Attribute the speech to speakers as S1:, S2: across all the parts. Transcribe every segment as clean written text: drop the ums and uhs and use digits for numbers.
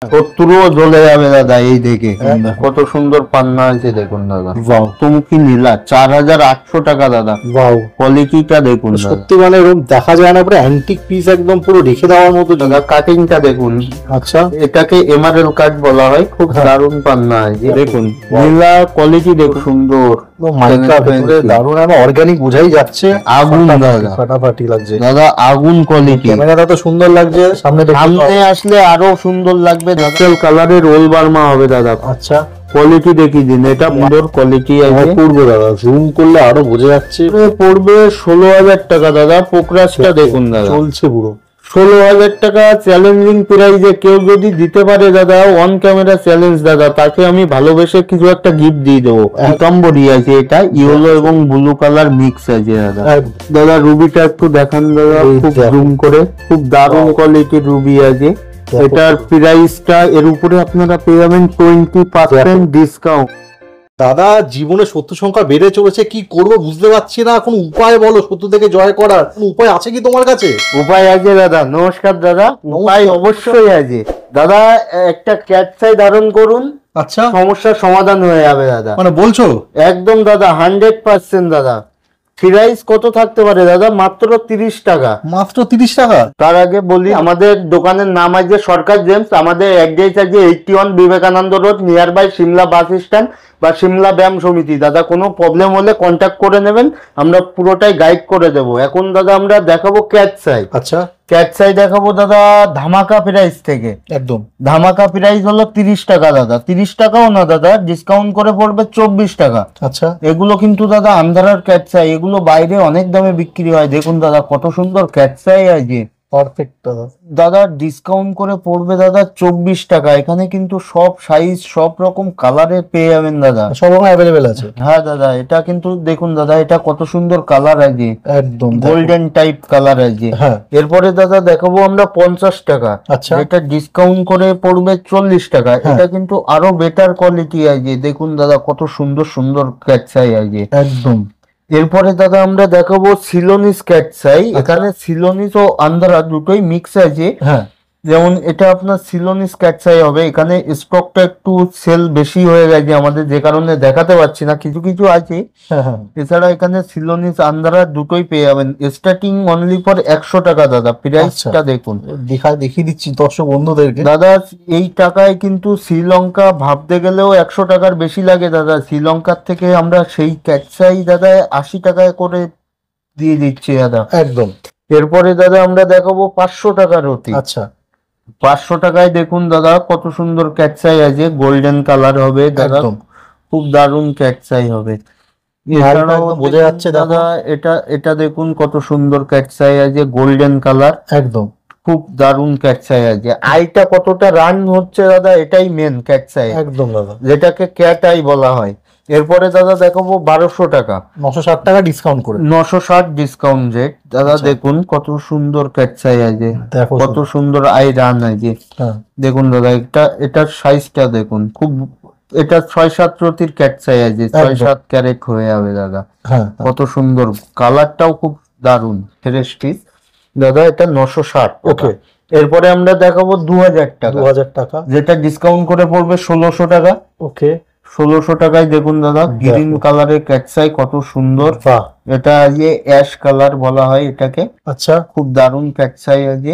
S1: শত্রুও জ্বলে যাবে দাদা এই দেখে। কত সুন্দর পান্না আছে দেখুন দাদা। তুমি কি নিলা 4800 টাকা দাদা। কোয়ালিটিটা দেখুন
S2: সত্যি, মানে এরকম দেখা যায় না, পুরো অ্যান্টিক পিস, একদম পুরো রেখে দেওয়ার মতো
S1: দাদা। কাটিংটা দেখুন।
S2: আচ্ছা,
S1: এটাকে এমআরএল কাট বলা হয়। খুব দারুণ পান্না আছে দেখুন। নীলা কোয়ালিটি দেখুন, সুন্দর
S2: দারুণ। অর্গানিক বোঝাই যাচ্ছে।
S1: আগুন দাদা,
S2: ফাটাফাটি লাগছে
S1: দাদা। আগুন কোয়ালিটি।
S2: ক্যামেরাটা তো সুন্দর লাগছে, সামনে
S1: আসলে আরো সুন্দর লাগবে। ন্যাচারাল কালারের রোল বার্মা হবে দাদা।
S2: আচ্ছা,
S1: কোয়ালিটি দেখি দিন। এটা সুন্দর কোয়ালিটি আছে।
S2: পড়বে দাদা, জুম করলে আরো বোঝা যাচ্ছে।
S1: পড়বে 16,000 টাকা দাদা। পোকরাসটা দেখুন দাদা,
S2: চলছে পুরো
S1: 16,000 টাকা। চ্যালেঞ্জিং প্রাইজে কেউ যদি দিতে পারে দাদা, অন ক্যামেরা চ্যালেঞ্জ দাদা, তাকে আমি ভালোবেসে কিছু একটা গিফট দিয়ে দেবো। একাম্বরি আছে, এটা ইয়েলো এবং ব্লু কালার মিক্স আছে দাদা। দাদা রুবিটা একটু দেখান দাদা, খুব জুম করে। খুব দারুণ কোয়ালিটির রুবি আছে। এটার প্রাইসটা এর উপরে আপনারা পেয়ে যাবেন 20% ডিসকাউন্ট।
S2: দাদা, জীবনে শত্রু সংখ্যা বেড়ে চলেছে, কি করবো বুঝতে পারছি না। এখন উপায় বলো, শত্রু থেকে জয় করার উপায় আছে কি তোমার কাছে?
S1: উপায় আছে দাদা। নমস্কার দাদা। উপায় অবশ্যই আছে দাদা। একটা ক্যাটসাই ধারণ করুন।
S2: আচ্ছা,
S1: সমস্যার সমাধান হয়ে যাবে দাদা।
S2: মানে বলছো?
S1: একদম দাদা, 100% দাদা। প্রাইস কত থাকতে পারে দাদা? মাত্র 30 টাকা।
S2: মাত্র 30 টাকা?
S1: তার আগে বলি, আমাদের দোকানের নাম আছে সরকার জেমস। আমাদের অ্যাড্রেস আছে 81 Vivekananda road, near by Simla bus stand বা সিমলা ব্যায়াম সমিতি। দাদা কোনো প্রবলেম হলে কন্ট্যাক্ট করে নেবেন, আমরা পুরোটাই গাইড করে দেবো। এখন দাদা আমরা দেখাবো ক্যাটসাই।
S2: আচ্ছা,
S1: ক্যাটসাই দেখাবো দাদা ধামাকা প্রাইস থেকে।
S2: একদম
S1: ধামাকা প্রাইস হলো 30 টাকা দাদা। 30 টাকাও না দাদা, ডিসকাউন্ট করে পড়বে 24 টাকা।
S2: আচ্ছা,
S1: এগুলো কিন্তু দাদা আন্ধারার ক্যাটসাই। এগুলো বাইরে অনেক দামে বিক্রি হয়। দেখুন দাদা কত সুন্দর ক্যাটসাই আছে।
S2: পারফেক্ট দাদা।
S1: দাদা ডিসকাউন্ট করে পড়বে দাদা 24 টাকা। এখানে কিন্তু সব সাইজ, সব রকম কালারের পেয়ে যাবেন দাদা।
S2: সব রকম অ্যাভেলেবেল আছে।
S1: হ্যাঁ দাদা, এটা কিন্তু দেখুন দাদা, এটা কত সুন্দর কালার আছে,
S2: একদম
S1: গোল্ডেন টাইপ কালার আছে।
S2: হ্যাঁ,
S1: এরপরে দাদা দেখাবো আমরা 50 টাকা।
S2: আচ্ছা,
S1: এটা ডিসকাউন্ট করে পড়বে 40 টাকা। এটা কিন্তু আরো বেটার কোয়ালিটি আছে। দেখুন দাদা কত সুন্দর সুন্দর ক্যাটসাই আছে
S2: একদম।
S1: এরপরে দাদা আমরা দেখাবো সিলোনিস ক্যাটসাই। এখানে সিলোনিস ও আন্ধারা দুটোই মিক্স আছে।
S2: হ্যাঁ,
S1: যেমন এটা আপনার সিলোনিস ক্যাটসাই হবে। এখানে স্টকটা একটু সেল বেশি হয়ে গেছে আমাদের, যে কারণে দেখাতে পাচ্ছি না। কিছু কিছু আছে। এছাড়া এখানে সিলোনিস আন্ধারা দুটোই পেয়ে যাবেন। স্টার্টিং অনলি ফর 100 টাকা দাদা। প্রাইসটা দেখুন,
S2: দেখিয়ে দিচ্ছি দর্শক বন্ধুদেরকে।
S1: দাদা এই টাকায় কিন্তু শ্রীলঙ্কা ভাবতে গেলেও 100 টাকার বেশি লাগে দাদা। শ্রীলঙ্কার থেকে আমরা সেই ক্যাটসাই দাদা 80 টাকায় করে দিয়ে দিচ্ছি দাদা।
S2: একদম।
S1: এরপরে দাদা আমরা দেখাবো 500 টাকার রতি।
S2: আচ্ছা,
S1: 500 টাকায় দেখুন দাদা কত সুন্দর ক্যাটসাই আছে। গোল্ডেন কালার হবে দাদা, খুব দারুণ ক্যাটসাই হবে। এছাড়াও বোঝা যাচ্ছে দাদা, এটা দেখুন কত সুন্দর ক্যাটসাই আছে, গোল্ডেন কালার।
S2: একদম
S1: খুব দারুণ ক্যাটসাই আছে। আইটা কতটা রান হচ্ছে দাদা, এটাই মেন ক্যাটসাই।
S2: একদম দাদা,
S1: যেটাকে ক্যাট আই বলা হয়। এরপরে দাদা দেখাবো 1200 টাকা।
S2: 960 টাকা ডিসকাউন্ট করে
S1: 960 ডিসকাউন্ট রেট দাদা। দেখুন কত সুন্দর ক্যাটসাই আছে, কত সুন্দর আই রান আছে। দেখুন দাদা, এটার সাইজটা দেখুন। খুব এটা 6-7 রতির ক্যাটসাই আছে। 6-7 ক্যারেট হয়ে যাবে দাদা। কত সুন্দর কালারটাও খুব দারুণ, ফ্রেশ পিস দাদা। এটা 960। ওকে। এরপরে আমরা দেখাবো 2000 টাকা।
S2: 2000 টাকা,
S1: যেটা ডিসকাউন্ট করে পড়বে 1600 টাকা।
S2: ওকে।
S1: 1600 টাকায় দেখুন দাদা গ্রিন কালারের ক্যাটসাই, কত সুন্দর। এটা যে অ্যাশ কালার বলা হয় এটাকে।
S2: আচ্ছা,
S1: খুব দারুণ ক্যাটসাই আছে,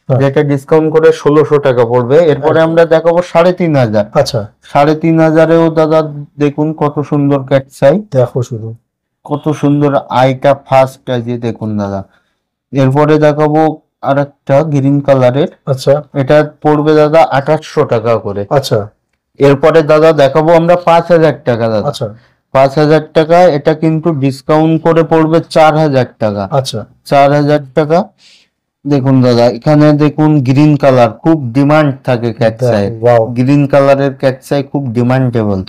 S1: যেটা ডিসকাউন্ট করে 1600 টাকা পড়বে। এরপরে আমরা দেখাবো 3500।
S2: আচ্ছা,
S1: 3500-এও দাদা দেখুন কত সুন্দর ক্যাটসাই।
S2: দেখো শুধু
S1: কত সুন্দর আইটা ফার্স্ট আছে দেখুন দাদা। এরপরে দেখাবো আরেকটা গ্রিন কালারের।
S2: আচ্ছা,
S1: এটা পড়বে দাদা 2800 টাকা করে।
S2: আচ্ছা।
S1: এরপরে দাদা দেখাবো আমরা 5000 টাকা দাদা।
S2: আচ্ছা,
S1: 5000 টাকা। এটা কিন্তু ডিসকাউন্ট করে পড়বে 4000 টাকা।
S2: আচ্ছা,
S1: 4000 টাকা। দেখুন দাদা এখানে দেখুন গ্রিন কালার, খুব ডিমান্ড থাকে ক্যাটসাই। গ্রিন কালারের ক্যাটসাই খুব ডিমান্ডেবল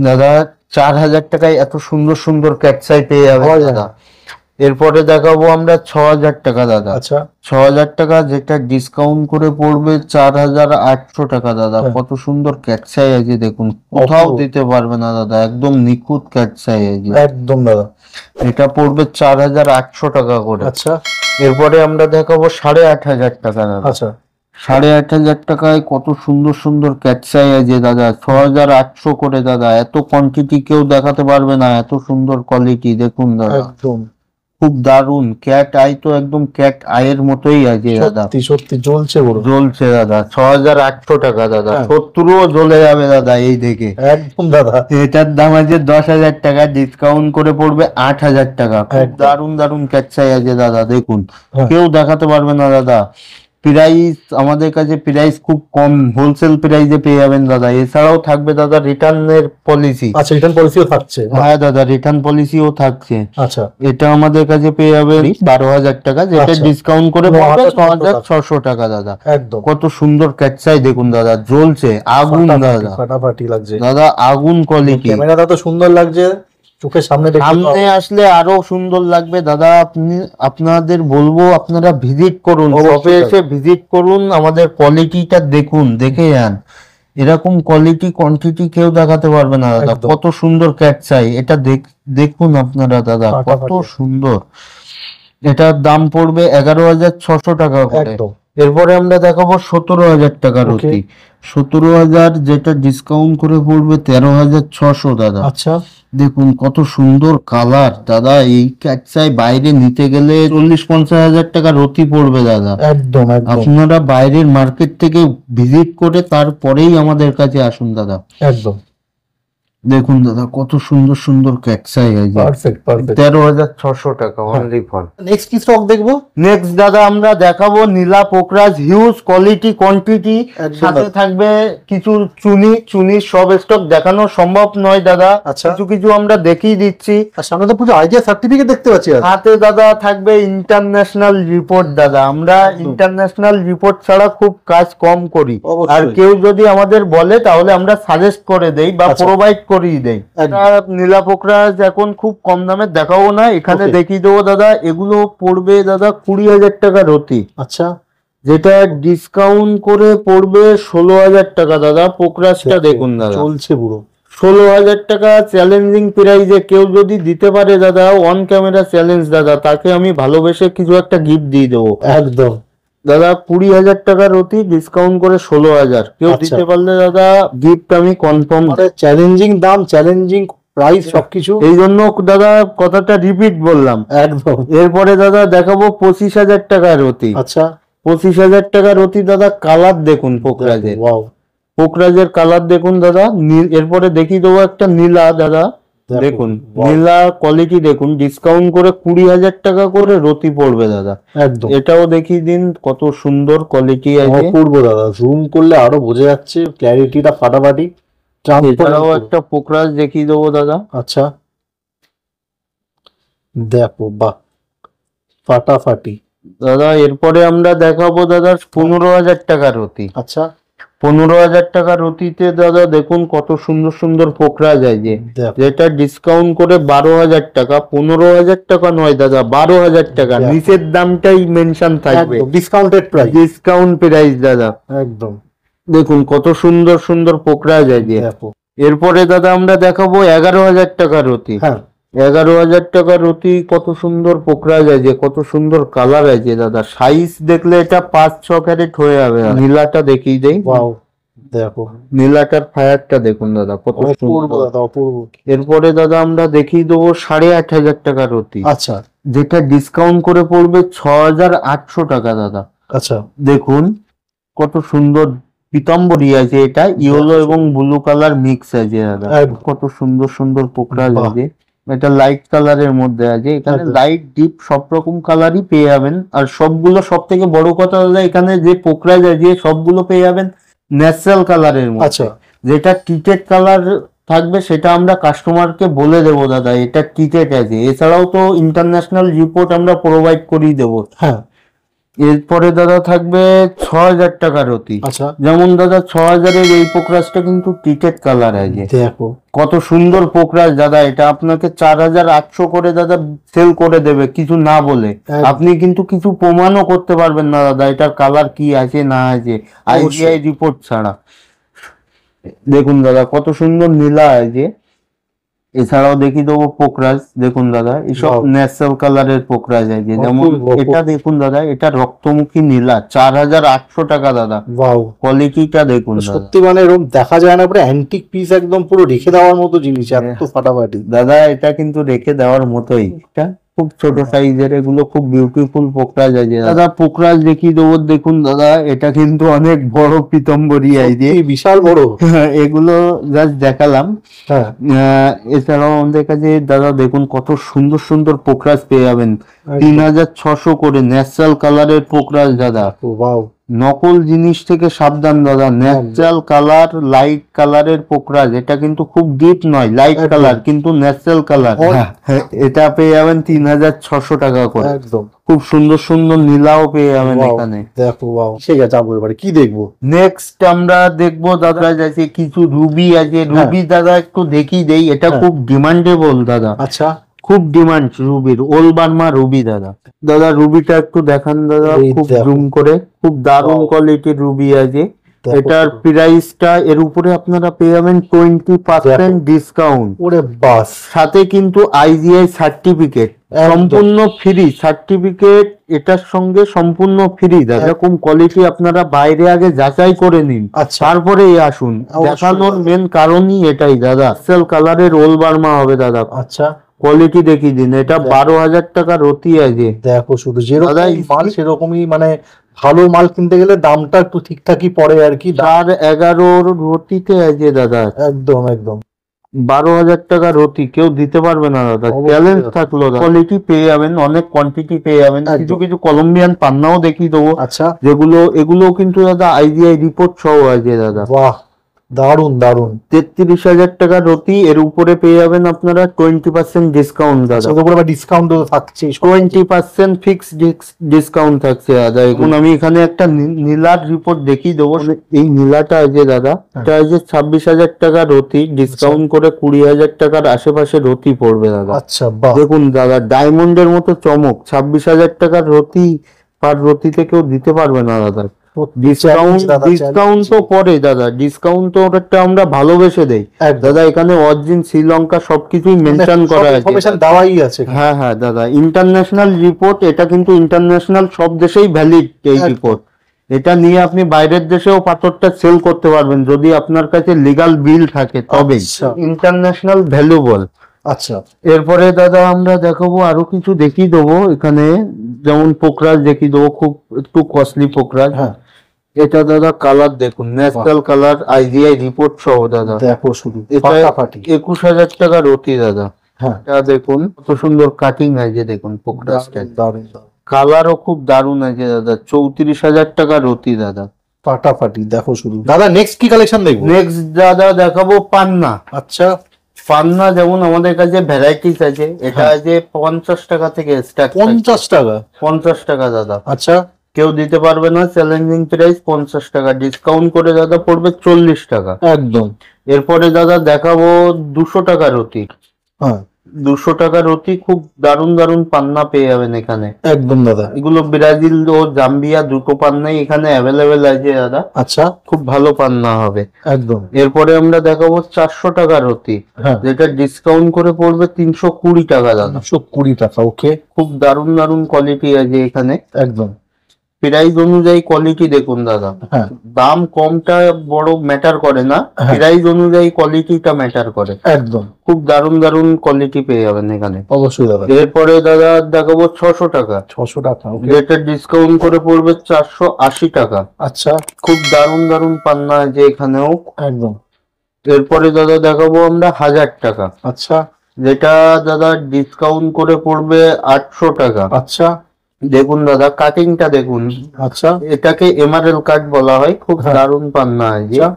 S1: দাদা। 4000 টাকায় এত সুন্দর সুন্দর ক্যাটসাই পেয়ে যাবে দাদা। এরপরে দেখাবো আমরা 6000 টাকা দাদা।
S2: আচ্ছা,
S1: 6000 টাকা, যেটা ডিসকাউন্ট করে পড়বে 4800 টাকা দাদা। কত সুন্দর ক্যাটসাই আছে দেখুন, কোথাও দিতে পারবে না দাদা, একদম নিখুঁত ক্যাটসাই আছে
S2: একদম দাদা।
S1: এটা পড়বে 4800 টাকা করে।
S2: আচ্ছা,
S1: এরপরে আমরা দেখাবো 8500 টাকা দাদা।
S2: আচ্ছা,
S1: 8,500 টাকায় কত সুন্দর সুন্দর ক্যাটসাই আছে দাদা, 6,800 করে দাদা। এত কোয়ান্টিটি কেউ দেখাতে পারবে না, এত সুন্দর কোয়ালিটি দেখুন দাদা,
S2: একদম
S1: খুব দারুন। ক্যাট আই তো একদম ক্যাট আয়ের মতোই আছে দাদা,
S2: সত্যি সত্যি জ্বলছে বড়,
S1: জ্বলছে দাদা। 6,800 টাকা দাদা, 70ও জ্বলে যাবে দাদা এই দেখে।
S2: একদম দাদা।
S1: এটার দাম আছে 10,000 টাকা, ডিসকাউন্ট করে পড়বে 8,000 টাকা। খুব দারুন দারুন ক্যাটসাই আছে দাদা, দেখুন কেউ দেখাতে পারবে না দাদা। প্রাইস আমাদের কাছে প্রাইস খুব কম, হোলসেল প্রাইসে পেয়ে যাবেন দাদা। এছাড়াও থাকবে দাদা রিটার্নের পলিসি।
S2: আচ্ছা, রিটার্ন পলিসিও থাকছে?
S1: হ্যাঁ দাদা, রিটার্ন পলিসিও থাকছে।
S2: আচ্ছা,
S1: এটা আমাদের কাছে পেয়ে যাবেন 12,000 টাকা, যেটা ডিসকাউন্ট করে পড়বে 6,600 টাকা দাদা।
S2: একদম
S1: কত সুন্দর ক্যাটসাই দেখুন দাদা, জ্বলছে আগুন দাদা,
S2: ফাটাফাটি লাগছে
S1: দাদা, আগুন কোয়ালিটি।
S2: ক্যামেরাটা তো সুন্দর লাগছে, চোখের সামনে
S1: সামনে আসলে আরো সুন্দর লাগবে দাদা। আপনাদের বলবো আপনারা ভিজিট করুন, শপে এসে ভিজিট করুন, আমাদের কোয়ালিটিটা দেখুন, দেখে যান। এরকম কোয়ালিটি কোয়ান্টিটি কেউ দেখাতে পারবে না দাদা। কত সুন্দর ক্যাটসাই, এটা দেখুন আপনারা দাদা, কত সুন্দর। এটার দাম পড়বে 11,600 টাকা করে। এরপরে আমরা দেখাবো 17,000 টাকার রুটি। 17,000 যেটা ডিসকাউন্ট করে পড়বে 13,600 দাদা।
S2: আচ্ছা,
S1: দেখুন কত সুন্দর কালার দাদা। এই ক্যাটসাই বাইরে নিতে গেলে 40-50 হাজার টাকা রতি পড়বে দাদা।
S2: একদম
S1: আপনারা বাইরের মার্কেট থেকে ভিজিট করে তারপরেই আমাদের কাছে আসুন দাদা।
S2: একদম
S1: দেখুন দাদা, কত সুন্দর সুন্দর ক্যাটসাই আছে।
S2: Perfect perfect.
S1: 13,600 টাকা অনলি ফর।
S2: নেক্সট কি স্টক দেখবো?
S1: নেক্সট দাদা আমরা দেখাবো নীলা পোকরাজ, হিউজ কোয়ালিটি কোয়ান্টিটি, সাথে থাকবে কিছু চুনি সব স্টক দেখানো সম্ভব নয় দাদা। কিছু কিছু আমরা দেখিয়ে দিচ্ছি।
S2: সামনে তো পুরো আইডিয়া সার্টিফিকেট দেখতে পাচ্ছি।
S1: হাতে দাদা থাকবে ইন্টারন্যাশনাল রিপোর্ট দাদা। আমরা ইন্টারন্যাশনাল রিপোর্ট ছাড়া খুব কাজ কম করি, আর কেউ যদি আমাদের বলে তাহলে আমরা সাজেস্ট করে দেই বা প্রোভাইড করিয়ে দেই। নীলা পোকরাজ এখন খুব কম দামে দেখাবো না, এখানে দেখিয়ে দেবো দাদা। এগুলো পড়বে দাদা 20,000 টাকা রতি।
S2: আচ্ছা,
S1: যেটা ডিসকাউন্ট করে পড়বে 16,000 টাকা দাদা। পোকরাজটা দেখুন দাদা,
S2: চলছে পুরো
S1: 16,000 টাকা চ্যালেঞ্জিং প্রাইজে কেউ যদি দিতে পারে দাদা, অন ক্যামেরা চ্যালেঞ্জ দাদা, তাকে আমি ভালোবেসে কিছু একটা গিফট দিয়ে দেবো।
S2: একদম
S1: দাদা 20,000 টাকার অতি, ডিসকাউন্ট করে 16,000 কেউ দিতে পারলে দাদা গিফট আমি কনফার্ম।
S2: চ্যালেঞ্জিং দাম, চ্যালেঞ্জিং প্রাইস সবকিছু,
S1: এই জন্য দাদা কথাটা রিপিট বললাম।
S2: একদম।
S1: এরপরে দাদা দেখাবো 25,000 টাকার অতি।
S2: আচ্ছা,
S1: 25,000 টাকার অতি দাদা। কালার দেখুন পোকরাজের, পোকরাজের কালার দেখুন দাদা। এরপরে দেখিয়ে দেবো একটা নীলা দাদা, দেখুন নীলা কোয়ালিটি দেখুন, ডিসকাউন্ট করে 20,000 টাকা করে রতি পড়বে দাদা।
S2: একদম।
S1: এটাও দেখিয়ে দিন, কত সুন্দর কোয়ালিটি আছে।
S2: অপূর্ব দাদা, জুম করলে আরো বোঝা যাচ্ছে, ক্ল্যারিটিটা ফাটাফাটি।
S1: এছাড়াও একটা পোকরাজ দেখিয়ে দেবো দাদা।
S2: আচ্ছা, দেখো বাহ, ফাটাফাটি
S1: দাদা। এরপরে আমরা দেখাবো দাদা 15,000 টাকার রতি।
S2: আচ্ছা,
S1: 15,000 টাকার রতিতে দাদা দেখুন কত সুন্দর সুন্দর পোকরাজ আছে, যেটা ডিসকাউন্ট করে 12,000 টাকা। 15,000 টাকা নয় দাদা, 12,000 টাকা। নিচের দামটাই মেনশন থাকবে,
S2: ডিসকাউন্টেড প্রাইস,
S1: ডিসকাউন্ট প্রাইস দাদা।
S2: একদম
S1: দেখুন কত সুন্দর সুন্দর পোকরাজ আছে। এরপরে দাদা আমরা দেখাবো 11,000 টাকার রতি। 11,000 টাকার রতি, কত সুন্দর পোকরাজ আছে, কত সুন্দর কালার আছে দাদা। সাইজ দেখলে এটা 5-6 ক্যারেট হয়ে যাবে। নীলাটা দেখিয়ে দেই,
S2: দেখো
S1: নীলাটার ফায়ারটা দেখুন দাদা, কত সুন্দর। এরপরে দাদা আমরা দেখিয়ে দেবো 8,500 টাকার রতি।
S2: আচ্ছা,
S1: যেটা ডিসকাউন্ট করে পড়বে 6,800 টাকা দাদা।
S2: আচ্ছা,
S1: দেখুন কত সুন্দর পিতাম্বরী আছে, এটা ইয়েলো এবং ব্লু কালার মিক্স আছে দাদা। কত সুন্দর সুন্দর পোকরাজ আছে, এটা লাইট কালারের মধ্যে আছে। এখানে লাইট ডিপ সব রকম কালারই পেয়ে যাবেন। আর সবগুলো, সব থেকে বড় কথা দাদা, এখানে যে পোকরাজ আছে সবগুলো পেয়ে যাবেন ন্যাচারাল কালারের মধ্যে। যেটা টিটেড কালার থাকবে সেটা আমরা কাস্টমারকে বলে দেবো দাদা, এটা টিটেড আছে। এছাড়াও তো ইন্টারন্যাশনাল রিপোর্ট আমরা প্রোভাইড করিয়ে দেবো। এরপরে দাদা থাকবে 6,000 টাকার রতি। যেমন দাদা 6,000-এর এই পোকরাজটা কিন্তু টিটেড কালার আছে। দেখো কত সুন্দর পোকরাজ দাদা। এটা আপনাকে 4,800 করে দাদা সেল করে দেবে কিছু না বলে। আপনি কিন্তু কিছু প্রমাণও করতে পারবেন না দাদা এটার কালার কি আছে না আছে, আইজিআই রিপোর্ট ছাড়া। দেখুন দাদা কত সুন্দর নীলা আছে। এছাড়াও দেখি দেবো পোকরাজ, দেখুন দাদা এসব
S2: Wow.
S1: ন্যাচারাল কালারের পোকরাজ আছে, যেমন
S2: অপূর্ব।
S1: এটা দেখুন দাদা, এটা রক্তমুখী নীলা, 4800 টাকা দাদা।
S2: ওয়াও,
S1: কোয়ালিটিটা দেখুন দাদা।
S2: সত্যি মানে এরকম দেখা যায় না, পুরো অ্যান্টিক পিস, একদম পুরো রেখে দেওয়ার মতো জিনিস, এত ফাটাফাটি।
S1: দাদা এটা কিন্তু রেখে দেওয়ার মতোই, এটা খুব ছোট সাইজের, এগুলো খুব বিউটিফুল পোকরাজ আছে দাদা। পোকরাজ দেখি দেবো, দেখুন দাদা এটা কিন্তু অনেক বড় পিতম্বরী আছে,
S2: সত্যি বিশাল বড়।
S1: এগুলো জাস্ট দেখালাম।
S2: হ্যাঁ,
S1: এছাড়াও আমাদের কাছে দাদা দেখুন কত সুন্দর সুন্দর পোকরাজ পেয়ে যাবেন, 3600 করে ন্যাচারাল কালারের পোকরাজ দাদা।
S2: ওয়াও,
S1: নকল জিনিস থেকে সাবধান দাদা, ন্যাচারাল কালার, লাইট কালারের পোকরাজ, এটা কিন্তু খুব ডিপ নয়, লাইট
S2: একদম।
S1: কালার কিন্তু ন্যাচারাল কালার। এটা পেয়ে যাবেন 3600 টাকা করে।
S2: একদম।
S1: খুব সুন্দর সুন্দর নীলাও পেয়ে যাবেন
S2: Wow,
S1: এখানে।
S2: দেখো ওয়াও, ঠিক আছে, যাবো এবারে কি দেখবো?
S1: নেক্সট আমরা দেখবো দাদা আছে কিছু রুবি আছে, রুবি দাদা একটু দেখি দেই, এটা
S2: হ্যাঁ।
S1: খুব ডিমান্ডেবল দাদা,
S2: আচ্ছা,
S1: খুব ডিমান্ড রুবির, ওলবার্মা রুবি দাদা। দাদা রুবিটা একটু দেখান দাদা,
S2: এই
S1: খুব
S2: দেখো।
S1: জুম করে, খুব দারুণ
S2: Wow.
S1: কোয়ালিটির রুবি আছে।
S2: দেখো
S1: এটার
S2: শুধু।
S1: প্রাইসটা এর উপরে আপনারা পেয়ে যাবেন 20% ডিসকাউন্ট,
S2: ওরে বাস,
S1: সাথে কিন্তু আইজিআই সার্টিফিকেট সম্পূর্ণ ফ্রি, সার্টিফিকেট এটার সঙ্গে সম্পূর্ণ ফ্রি দাদা। এরকম কোয়ালিটি আপনারা বাইরে আগে যাচাই করে নিন,
S2: আচ্ছা,
S1: তারপরেই আসুন।
S2: অবশ্যই।
S1: দেখানোর মেন কারণই এটাই দাদা, সেল কালারের রোল বার্মা হবে দাদা,
S2: আচ্ছা,
S1: কোয়ালিটি দেখিয়ে দিন। এটা 12,000 টাকা রতি আছে।
S2: দেখো শুধু, যেরকম
S1: দাদা,
S2: মাল সেরকমই, মানে ভালো মাল কিনতে গেলে দামটা একটু ঠিকঠাকই পড়ে আর কি।
S1: 411 রতিতে আছে দাদা,
S2: একদম একদম।
S1: 12,000 টাকা রতি কেউ দিতে পারবে না দাদা,
S2: অবশ্যই
S1: চ্যালেঞ্জ
S2: দাদা।
S1: থাকলো। কোয়ালিটি পেয়ে যাবেন, অনেক কোয়ান্টিটি পেয়ে যাবেন।
S2: একদম।
S1: কিছু কিছু কলম্বিয়ান পান্নাও দেখিয়ে দেবো,
S2: আচ্ছা,
S1: যেগুলো এগুলো কিন্তু দাদা আইজিআই রিপোর্ট সহ আছে দাদা।
S2: বাহ, দারুন দারুন।
S1: 33,000 টাকা রতি, এর উপরে পেয়ে যাবেন আপনারা 20% ডিসকাউন্ট দাদা।
S2: ওদের উপরে আবার ডিসকাউন্ট থাকছে।
S1: 20% ফিক্স ডিসকাউন্ট থাকছে দাদা। এখন আমি এখানে একটা নীলার রিপোর্ট দেখিয়ে দেবো। এই নীলাটা আছে দাদা, এটা আছে 26,000 টাকা রতি, ডিসকাউন্ট করে 20,000 টাকার আশেপাশে রতি পড়বে দাদা।
S2: আচ্ছা, বাহ,
S1: দেখুন দাদা ডায়মন্ডের মতো চমক, 26,000 টাকার রতি, পার রতিতে কেউ দিতে পারবে না দাদা। ডিসকাউন্ট তো পরে দাদা, ডিসকাউন্ট তো ওটা আমরা ভালোবেসে দেই দাদা। এখানে অরিজিন শ্রীলঙ্কা সবকিছুই মেনশন করা আছে,
S2: ইনফরমেশন দেওয়াই আছে।
S1: হ্যাঁ হ্যাঁ দাদা, ইন্টারন্যাশনাল রিপোর্ট, এটা কিন্তু ইন্টারন্যাশনাল সব দেশেই ভ্যালিড এই
S2: একদম।
S1: রিপোর্ট। এটা নিয়ে আপনি বাইরের দেশেও পাথরটা সেল করতে পারবেন যদি আপনার কাছে লিগাল বিল থাকে, তবেই
S2: আচ্ছা।
S1: International valuable.
S2: আচ্ছা,
S1: এরপরে দাদা আমরা দেখাবো আরো কিছু দেখিয়ে দেবো এখানে, যেমন পোকরাজ দেখিয়ে দেবো, খুব একটু কস্টলি পোকরাজ।
S2: হ্যাঁ,
S1: এটা দাদা কালার দেখুন, ন্যাচারাল কালার, আইজিআই রিপোর্ট সহ দাদা।
S2: দেখো শুধু,
S1: এটা
S2: ফাটাফাটি।
S1: 21,000 টাকা রতি দাদা।
S2: হ্যাঁ,
S1: এটা দেখুন কত সুন্দর কাটিং আছে, দেখুন পোকরাজটা,
S2: দারুন দারুন,
S1: কালারও খুব দারুণ আছে দাদা। 34,000 টাকা রতি দাদা,
S2: ফাটাফাটি। দেখো শুধু দাদা, নেক্সট কি কালেকশন দেখবো?
S1: নেক্সট দাদা দেখাবো পান্না।
S2: আচ্ছা,
S1: পান্না যেমন আমাদের কাছে ভ্যারাইটিস আছে, এটা আছে 50 টাকা থেকে স্টার্ট।
S2: 50 টাকা?
S1: 50 টাকা দাদা,
S2: আচ্ছা,
S1: কেউ দিতে পারবে না, চ্যালেঞ্জিং প্রাইস 50 টাকা, ডিসকাউন্ট করে দাদা পড়বে 40 টাকা।
S2: একদম।
S1: এরপরে দাদা দেখাবো 200 টাকা রতি।
S2: হ্যাঁ,
S1: 200 টাকা রতি, খুব দারুণ দারুণ পান্না পেয়ে যাবেন এখানে।
S2: একদম দাদা।
S1: এগুলো ব্রাজিল ও জাম্বিয়া দুটো পান্নাই এখানে অ্যাভেলেবেল আছে দাদা,
S2: আচ্ছা,
S1: খুব ভালো পান্না হবে।
S2: একদম।
S1: এরপরে আমরা দেখাবো 400 টাকা রতি,
S2: হ্যাঁ,
S1: যেটা ডিসকাউন্ট করে পড়বে 320 টাকা দাদা।
S2: 120 টাকা। ওকে,
S1: খুব দারুণ দারুণ কোয়ালিটি আছে এখানে,
S2: একদম।
S1: প্রাইস অনুযায়ী কোয়ালিটি দেখুন দাদা।
S2: হ্যাঁ,
S1: দাম কমটা বড় ম্যাটার করে না,
S2: হ্যাঁ।
S1: প্রাইস অনুযায়ী কোয়ালিটিটা ম্যাটার করে।
S2: একদম,
S1: খুব দারুণ দারুণ কোয়ালিটি পেয়ে যাবেন এখানে।
S2: অবশ্যই দাদা।
S1: এরপরে দাদা দেখাবো 600 টাকা,
S2: 600 টাকা। ওকে,
S1: যেটা ডিসকাউন্ট করে পড়বে 480 টাকা।
S2: আচ্ছা,
S1: খুব দারুণ দারুণ পান্না আছে এখানেও।
S2: একদম।
S1: এরপরে দাদা দেখাবো আমরা 1000 টাকা,
S2: আচ্ছা,
S1: যেটা দাদা ডিসকাউন্ট করে পড়বে 800 টাকা।
S2: আচ্ছা,
S1: দেখুন দাদা কাটিংটা দেখুন,
S2: আচ্ছা,
S1: এটাকে এমআরএল কাট বলা হয়, খুব
S2: হ্যাঁ।
S1: দারুণ পান্না আছে।
S2: আচ্ছা,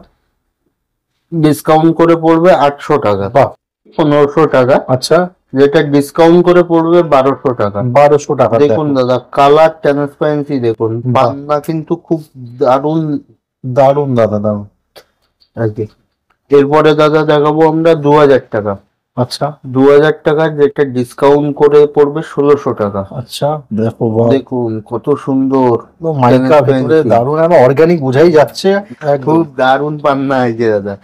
S1: ডিসকাউন্ট করে পড়বে 800 টাকা।
S2: বাহ,
S1: 1500 টাকা,
S2: আচ্ছা,
S1: যেটা ডিসকাউন্ট করে পড়বে 1200 টাকা।
S2: 1200 টাকা।
S1: দেখুন দাদা কালার ট্রান্সপারেন্সি দেখুন, পান্না কিন্তু খুব দারুণ
S2: দারুন দাদা, দারুন।
S1: আর কি। এরপরে দাদা দেখাবো আমরা 2000 টাকা,
S2: আচ্ছা
S1: 2000 টাকার, যেটা ডিসকাউন্ট করে পড়বে 1600 টাকা।
S2: আচ্ছা দেখো বাহ,
S1: দেখুন কত সুন্দর,
S2: তো মাইকা ভেতরে দারুণ, আমার অর্গানিক বোঝাই যাচ্ছে একদম।
S1: খুব দারুণ পান্না আছে দাদা।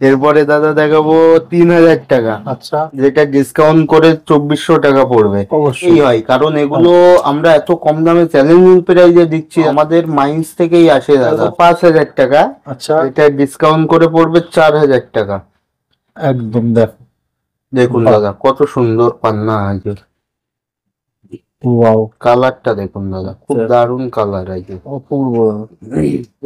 S1: এরপরে দাদা দেখাবো 3000 টাকা,
S2: আচ্ছা
S1: যেটা ডিসকাউন্ট করে 2400 টাকা পড়বে।
S2: অবশ্যই
S1: এই হয় কারণ এগুলো আমরা এত কম দামে চ্যালেঞ্জিং প্রাইজে দিচ্ছি, আমাদের মাইন্স থেকেই আসে দাদা। 5000 টাকা,
S2: আচ্ছা
S1: এটা ডিসকাউন্ট করে পড়বে 4000 টাকা।
S2: একদম দেখো,
S1: দেখুন দাদা কত সুন্দর পান্না আছে,
S2: ওয়াও
S1: কালারটা দেখুন দাদা, খুব দারুণ কালার আছে।
S2: অপূর্ব।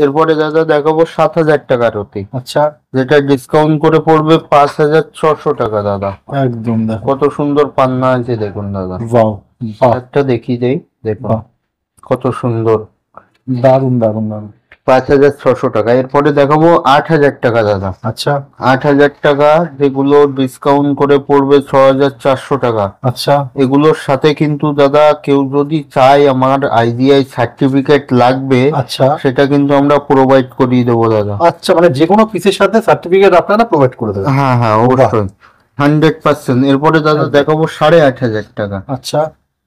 S1: এরপরে দাদা দেখাবো 7000 টাকার অতি,
S2: আচ্ছা
S1: যেটা ডিসকাউন্ট করে পড়বে 5600 টাকা দাদা।
S2: একদম দেখো,
S1: কত সুন্দর পান্না আছে দেখুন দাদা।
S2: ওয়াও বাহ,
S1: একটা দেখিয়ে দেই, দেখুন
S2: বাহ,
S1: কত সুন্দর,
S2: দারুণ দারুণ দারুণ।
S1: 5600 টাকা। এরপরে দেখাবো 8000 টাকা দাদা।
S2: আচ্ছা
S1: 8000 টাকা, যেগুলো ডিসকাউন্ট করে পড়বে 6400 টাকা।
S2: আচ্ছা
S1: এগুলোর সাথে কিন্তু দাদা কেউ যদি চায় আমার আইডিআই সার্টিফিকেট লাগবে,
S2: আচ্ছা
S1: সেটা কিন্তু আমরা প্রোভাইড করিয়ে দেবো দাদা।
S2: আচ্ছা, মানে যে কোনো পিসের সাথে সার্টিফিকেট আপনারা প্রোভাইড করে দেবেন?
S1: হ্যাঁ হ্যাঁ অবশ্যই, 100%। এরপরে দাদা দেখাবো 8500 টাকা।
S2: আচ্ছা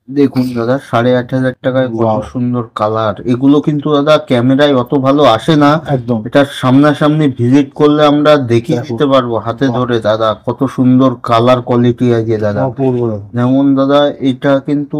S1: দেখুন দাদা 8500 টাকায় কত
S2: Wow.
S1: সুন্দর কালার। এগুলো কিন্তু দাদা ক্যামেরায় অত ভালো আসে না,
S2: একদম
S1: এটা সামনাসামনি ভিজিট করলে আমরা দেখিয়ে
S2: দেখো।
S1: দিতে পারবো হাতে
S2: বাহ।
S1: ধরে দাদা, কত সুন্দর কালার কোয়ালিটি আছে দাদা।
S2: অপূর্ব।
S1: যেমন দাদা এটা কিন্তু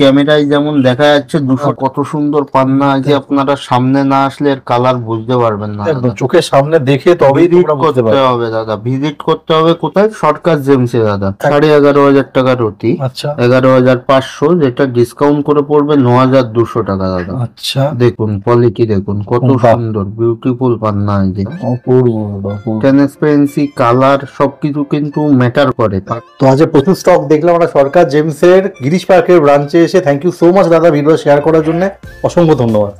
S1: ক্যামেরায় যেমন দেখা যাচ্ছে 200, কত সুন্দর পান্না আছে, আপনারা সামনে না আসলে এর কালার বুঝতে পারবেন না
S2: একদম
S1: দাদা।
S2: চোখের সামনে দেখে তবেই
S1: ভিজিট
S2: তোমরা বুঝতে
S1: করতে
S2: পারবে।
S1: হবে দাদা, ভিজিট করতে হবে কোথায়? সরকার জেমসে দাদা। 11,500 টাকার অতি,
S2: আচ্ছা
S1: 11,500, যেটা ডিসকাউন্ট করে পড়বে 9,200 টাকা দাদা।
S2: আচ্ছা
S1: দেখুন কোয়ালিটি দেখুন কত
S2: বাহ।
S1: সুন্দর বিউটিফুল পান্না আছে।
S2: অপূর্ব অপূর্ব।
S1: ট্রান্সপারেন্সি, কালার সবকিছু কিন্তু ম্যাটার করে।
S2: তো আজ প্রচুর স্টক দেখলাম আমরা সরকার জেমসের গিরিশ পার্কের ব্রাঞ্চে এসে। থ্যাংক ইউ সো মাচ দাদা ভিডিও শেয়ার করার জন্য, অসংখ্য ধন্যবাদ।